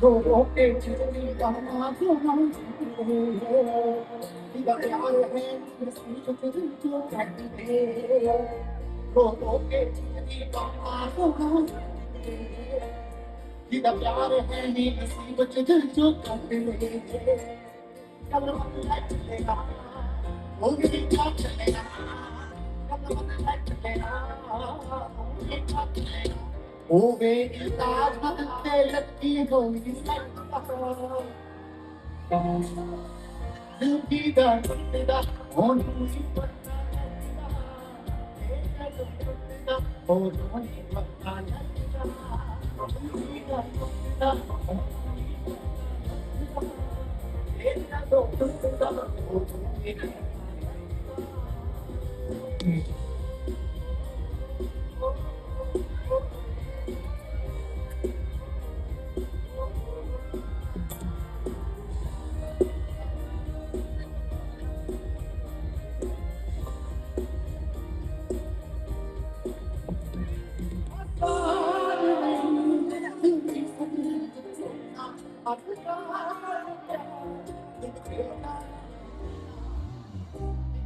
लोगों के जितनी कमा प्यार है नसीब जो कहते लोगों के जितनी कमा प्यार है नसीब जो कहते कल चलेगा वो भी क्या चलेगा कल चलेगा Ove iltadmadıkça lettiğim Vida, vida, onde